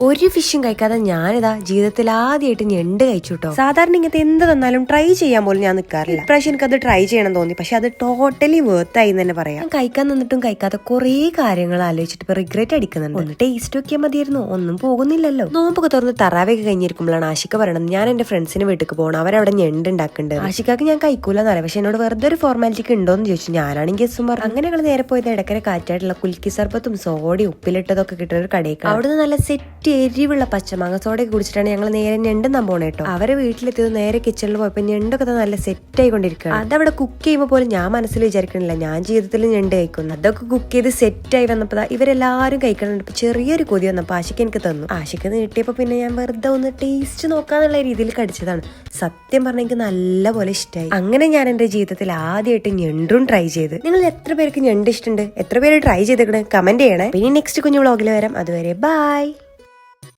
ഒരു ഫിഷും കഴിക്കാതെ ഞാനിതാ ജീവിതത്തിൽ ആദ്യമായിട്ട് ഞണ്ട് കഴിച്ചു കേട്ടോ. സാധാരണ ഇങ്ങനത്തെ എന്ത് തന്നാലും ട്രൈ ചെയ്യാൻ പോലും ഞാൻ നിൽക്കാറില്ല. ഇപ്രാവശ്യം എനിക്കത് ട്രൈ ചെയ്യണം തോന്നി. പക്ഷെ അത് ടോട്ടലി വേർത്തായി എന്ന് തന്നെ പറയാം. ഞാൻ കഴിക്കാൻ നിന്നിട്ടും കഴിക്കാത്ത കുറെ കാര്യങ്ങൾ ആലോചിച്ചിട്ട് ഇപ്പൊ റിഗ്രറ്റ് അടിക്കുന്നുണ്ട്. ഒന്ന് ടേസ്റ്റ് നോക്കിയാൽ മതിയായിരുന്നു, ഒന്നും പോകുന്നില്ലല്ലോ. നോമ്പൊക്കെ തുറന്ന് തറാവൊക്കെ കഴിഞ്ഞിരിക്കുമ്പോഴാണ് ആഷിക പറയണത് ഞാൻ എന്റെ ഫ്രണ്ട്സിന് വീട്ടിൽ പോകണം, അവരവിടെ ഞണ്ട് ഉണ്ടാക്കുന്നുണ്ട്. ആഷികക്ക് ഞാൻ കഴിക്കൂലെന്ന് അറിയാം, പക്ഷെ എന്നോട് വെറുതെ ഒരു ഫോർമാലിറ്റിക്ക് ഉണ്ടോന്ന് ചോദിച്ചു. ഞാനാണെങ്കിൽ ഗസ്സും പറഞ്ഞു. അങ്ങനെ ഞങ്ങൾ നേരെ പോയത് ഇടക്കര കാറ്റായിട്ടുള്ള കുൽക്കി സർബത്തും സോഡയും ഉപ്പിലിട്ടതൊക്കെ കിട്ടുന്ന ഒരു കടയ്ക്ക്. അവിടുന്ന് നല്ല സെറ്റ് എരിവുള്ള പച്ചമാങ്ങ സോഡയൊക്കെ കുടിച്ചിട്ടാണ് ഞങ്ങൾ നേരെ ഞണ്ടെന്നാൻ പോണേ കേട്ടോ. അവരെ വീട്ടിലെത്തിയത് നേരെ കിച്ചണിൽ പോയപ്പോ ഞണ്ടൊക്കെ നല്ല സെറ്റ് ആയിക്കൊണ്ടിരിക്കുകയാണ്. അതവിടെ കുക്ക് ചെയ്യുമ്പോൾ പോലും ഞാൻ മനസ്സിൽ വിചാരിക്കണില്ല ഞാൻ ജീവിതത്തിൽ ഞണ്ട് കഴിക്കുന്നു. അതൊക്കെ കുക്ക് ചെയ്ത് സെറ്റ് ആയി വന്നപ്പോ ഇവരെല്ലാരും കഴിക്കണുണ്ട്. ചെറിയൊരു കൊതി വന്നപ്പോ ആഷിക്ക് എനിക്ക് തന്നു. ആഷിക്ക് നീട്ടിയപ്പോ പിന്നെ ഞാൻ വെറുതെ ഒന്ന് ടേസ്റ്റ് നോക്കാന്നുള്ള രീതിയിൽ കടിച്ചതാണ്. സത്യം പറഞ്ഞ എനിക്ക് നല്ല പോലെ ഇഷ്ടമായി. അങ്ങനെ ഞാൻ എന്റെ ജീവിതത്തിൽ ആദ്യമായിട്ട് ഞണ്ടും ട്രൈ ചെയ്ത്. നിങ്ങൾ എത്ര പേർക്ക് ഞണ്ട് ഇഷ്ടമുണ്ട്, എത്ര പേര് ട്രൈ ചെയ്തേക്കണേ കമന്റ് ചെയ്യണേ. പിന്നെ നെക്സ്റ്റ് കുഞ്ഞു വ്ളോഗിൽ വരാം. അതുവരെ ബൈ.